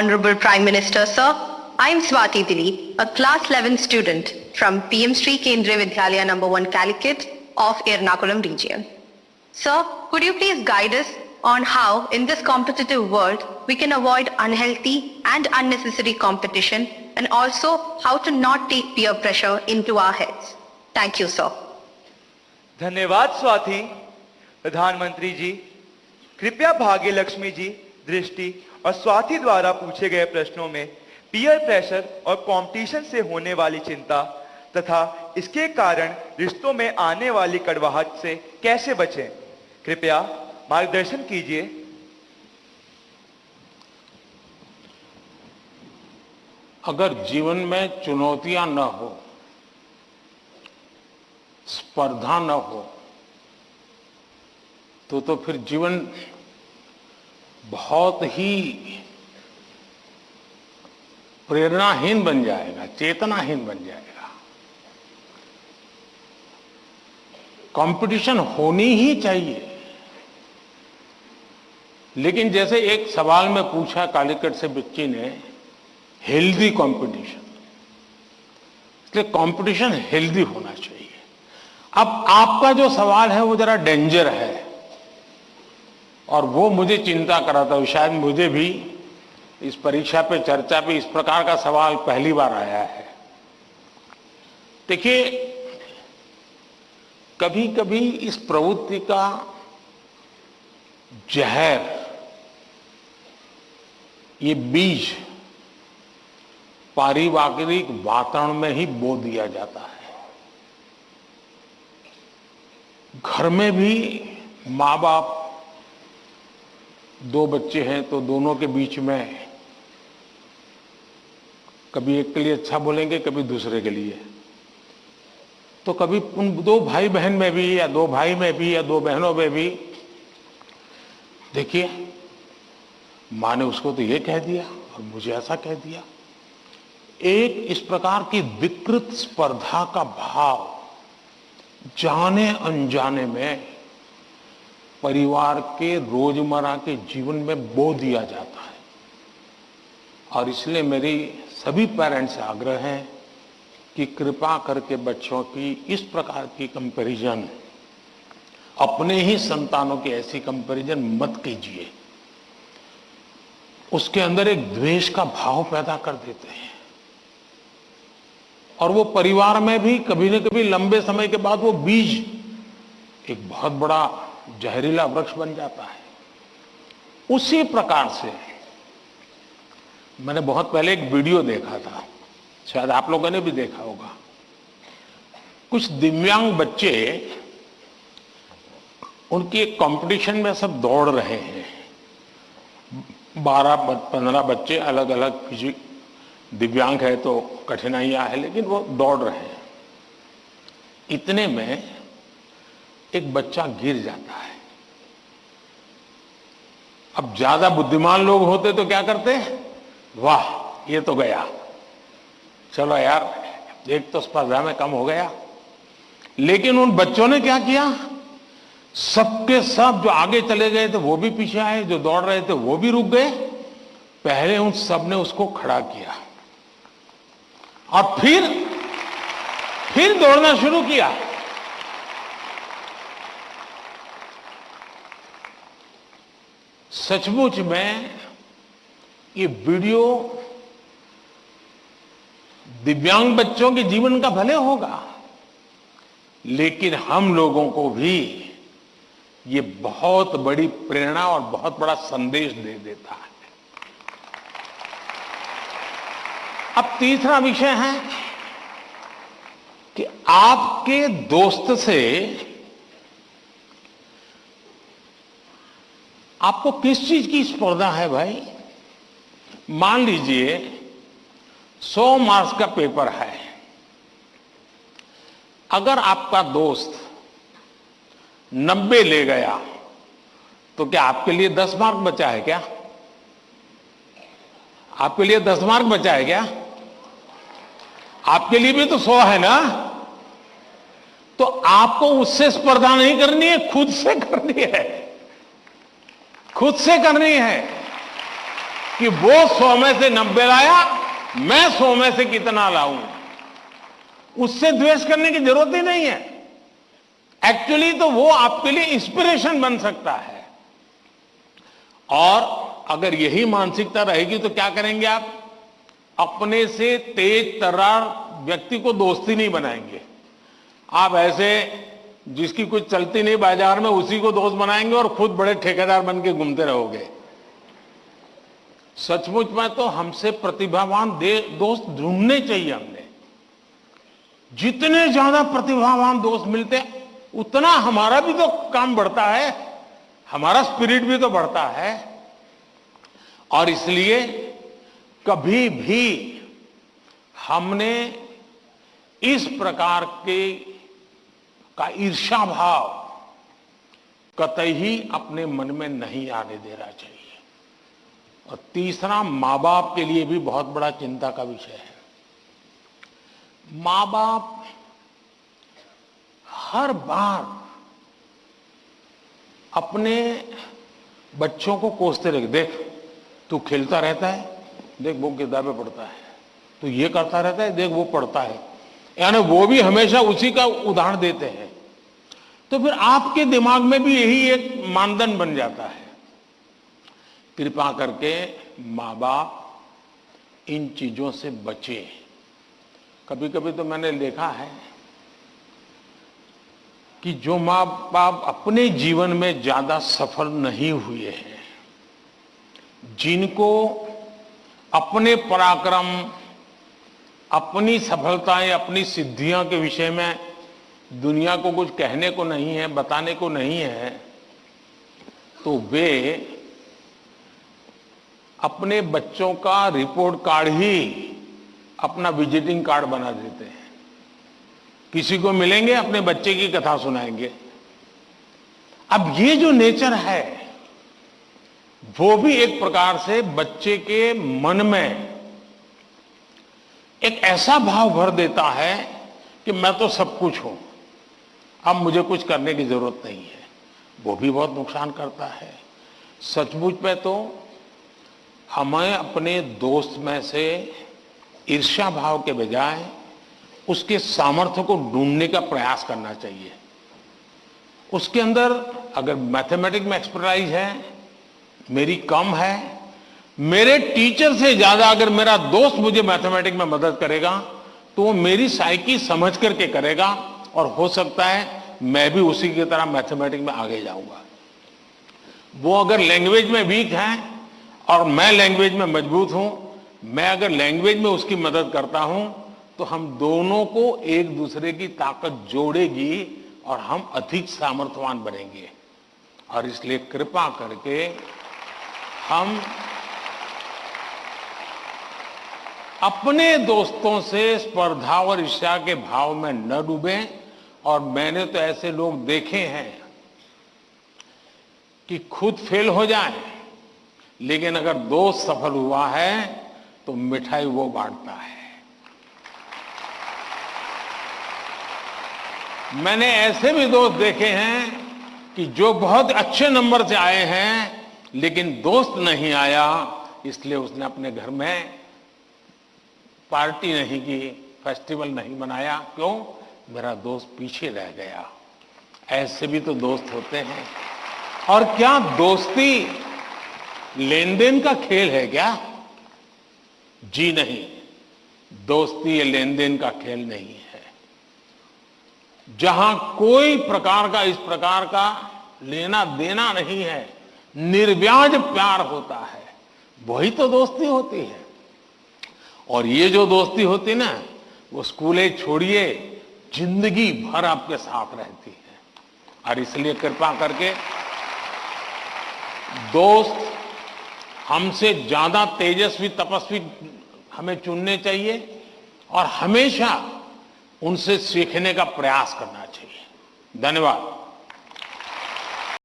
Honorable Prime Minister, sir, I am Swati Dilip, a class 11 student from PM Sri Kendriya Vidyalaya number 1 Calicut of Ernakulam region. Sir, could you please guide us on how in this competitive world we can avoid unhealthy and unnecessary competition and also how to not take peer pressure into our heads? Thank you, sir. धन्यवाद स्वाति। प्रधानमंत्री जी, कृपया भाग्य लक्ष्मी जी, दृष्टि और स्वाति द्वारा पूछे गए प्रश्नों में पीयर प्रेशर और कंपटीशन से होने वाली चिंता तथा इसके कारण रिश्तों में आने वाली कड़वाहट से कैसे बचें, कृपया मार्गदर्शन कीजिए। अगर जीवन में चुनौतियां न हो, स्पर्धा न हो, तो फिर जीवन बहुत ही प्रेरणाहीन बन जाएगा, चेतनाहीन बन जाएगा। कंपटीशन होनी ही चाहिए, लेकिन जैसे एक सवाल में पूछा कालीकट से बच्ची ने, हेल्दी कंपटीशन, इसलिए कंपटीशन हेल्दी होना चाहिए। अब आपका जो सवाल है वो जरा डेंजर है और वो मुझे चिंता कराता है। शायद मुझे भी इस परीक्षा पे, चर्चा पे इस प्रकार का सवाल पहली बार आया है। देखिए, कभी कभी इस प्रवृत्ति का जहर, ये बीज पारिवारिक वातावरण में ही बो दिया जाता है। घर में भी माँ बाप, दो बच्चे हैं तो दोनों के बीच में कभी एक के लिए अच्छा बोलेंगे, कभी दूसरे के लिए। तो कभी उन दो भाई बहन में भी, या दो भाई में भी, या दो बहनों में भी, देखिए माँ ने उसको तो ये कह दिया और मुझे ऐसा कह दिया। एक इस प्रकार की विकृत स्पर्धा का भाव जाने अनजाने में परिवार के रोजमर्रा के जीवन में बो दिया जाता है। और इसलिए मेरी सभी पेरेंट्स से आग्रह है कि कृपा करके बच्चों की इस प्रकार की कंपैरिजन, अपने ही संतानों की ऐसी कंपैरिजन मत कीजिए। उसके अंदर एक द्वेष का भाव पैदा कर देते हैं और वो परिवार में भी कभी न कभी लंबे समय के बाद वो बीज एक बहुत बड़ा जहरीला वृक्ष बन जाता है। उसी प्रकार से मैंने बहुत पहले एक वीडियो देखा था, शायद आप लोगों ने भी देखा होगा। कुछ दिव्यांग बच्चे, उनकी एक कंपटीशन में सब दौड़ रहे हैं। 12-15 बच्चे अलग अलग, किसी दिव्यांग है तो कठिनाइयां है, लेकिन वो दौड़ रहे हैं। इतने में एक बच्चा गिर जाता है। अब ज्यादा बुद्धिमान लोग होते तो क्या करते? वाह, ये तो गया, चलो यार एक तो स्पर्धा में कम हो गया। लेकिन उन बच्चों ने क्या किया? सबके सब जो आगे चले गए थे वो भी पीछे आए, जो दौड़ रहे थे वो भी रुक गए। पहले उन सब ने उसको खड़ा किया और फिर दौड़ना शुरू किया। सचमुच में ये वीडियो दिव्यांग बच्चों के जीवन का भले होगा, लेकिन हम लोगों को भी ये बहुत बड़ी प्रेरणा और बहुत बड़ा संदेश दे देता है। अब तीसरा विषय है कि आपके दोस्त से आपको किस चीज की स्पर्धा है भाई? मान लीजिए 100 मार्क्स का पेपर है। अगर आपका दोस्त 90 ले गया तो क्या आपके लिए 10 मार्क बचा है क्या? आपके लिए 10 मार्क बचा है क्या? आपके लिए भी तो 100 है ना? तो आपको उससे स्पर्धा नहीं करनी है, खुद से करनी है, खुद से करनी है। कि वो 100 में से 90 लाया, मैं 100 में से कितना लाऊं। उससे द्वेष करने की जरूरत ही नहीं है। एक्चुअली तो वो आपके लिए इंस्पिरेशन बन सकता है। और अगर यही मानसिकता रहेगी तो क्या करेंगे आप? अपने से तेज तर्रार व्यक्ति को दोस्ती नहीं बनाएंगे। आप ऐसे जिसकी कुछ चलती नहीं बाजार में उसी को दोस्त बनाएंगे और खुद बड़े ठेकेदार बन के घूमते रहोगे। सचमुच में तो हमसे प्रतिभावान दोस्त ढूंढने चाहिए। हमने जितने ज्यादा प्रतिभावान दोस्त मिलते उतना हमारा भी तो काम बढ़ता है, हमारा स्पिरिट भी तो बढ़ता है। और इसलिए कभी भी हमने इस प्रकार के का ईर्ष्या भाव कतई ही अपने मन में नहीं आने देना चाहिए। और तीसरा, मां बाप के लिए भी बहुत बड़ा चिंता का विषय है। मां बाप हर बार अपने बच्चों को कोसते रहे, देख तू खेलता रहता है, देख वो किताबें पढ़ता है, तू ये करता रहता है, देख वो पढ़ता है। यानी वो भी हमेशा उसी का उदाहरण देते हैं। तो फिर आपके दिमाग में भी यही एक मानदंड बन जाता है। कृपा करके माँ बाप इन चीजों से बचे। कभी कभी तो मैंने देखा है कि जो माँ बाप अपने जीवन में ज्यादा सफल नहीं हुए हैं, जिनको अपने पराक्रम, अपनी सफलताएं, अपनी सिद्धियों के विषय में दुनिया को कुछ कहने को नहीं है, बताने को नहीं है, तो वे अपने बच्चों का रिपोर्ट कार्ड ही अपना विजिटिंग कार्ड बना देते हैं। किसी को मिलेंगे, अपने बच्चे की कथा सुनाएंगे। अब ये जो नेचर है वो भी एक प्रकार से बच्चे के मन में एक ऐसा भाव भर देता है कि मैं तो सब कुछ हूं, अब मुझे कुछ करने की जरूरत नहीं है। वो भी बहुत नुकसान करता है। सचमुच में तो हमें अपने दोस्त में से ईर्ष्या भाव के बजाय उसके सामर्थ्य को ढूंढने का प्रयास करना चाहिए। उसके अंदर अगर मैथमेटिक्स में एक्सपर्टाइज है, मेरी कम है, मेरे टीचर से ज्यादा अगर मेरा दोस्त मुझे मैथमेटिक्स में मदद करेगा तो वो मेरी साइकी समझ करके करेगा और हो सकता है मैं भी उसी की तरह मैथमेटिक्स में आगे जाऊंगा। वो अगर लैंग्वेज में वीक है और मैं लैंग्वेज में मजबूत हूं, मैं अगर लैंग्वेज में उसकी मदद करता हूं तो हम दोनों को एक दूसरे की ताकत जोड़ेगी और हम अधिक सामर्थ्यवान बनेंगे। और इसलिए कृपा करके हम अपने दोस्तों से स्पर्धा और ईर्ष्या के भाव में न डूबें। और मैंने तो ऐसे लोग देखे हैं कि खुद फेल हो जाए, लेकिन अगर दोस्त सफल हुआ है तो मिठाई वो बांटता है। मैंने ऐसे भी दोस्त देखे हैं कि जो बहुत अच्छे नंबर से आए हैं लेकिन दोस्त नहीं आया, इसलिए उसने अपने घर में पार्टी नहीं की, फेस्टिवल नहीं मनाया। क्यों? मेरा दोस्त पीछे रह गया। ऐसे भी तो दोस्त होते हैं। और क्या दोस्ती लेन देन का खेल है क्या? जी नहीं, दोस्ती ये लेन देन का खेल नहीं है। जहां कोई प्रकार का इस प्रकार का लेना देना नहीं है, निर्व्याज प्यार होता है, वही तो दोस्ती होती है। और ये जो दोस्ती होती ना, वो स्कूले छोड़िए जिंदगी भर आपके साथ रहती है। और इसलिए कृपा करके दोस्त हमसे ज्यादा तेजस्वी तपस्वी हमें चुनने चाहिए और हमेशा उनसे सीखने का प्रयास करना चाहिए। धन्यवाद।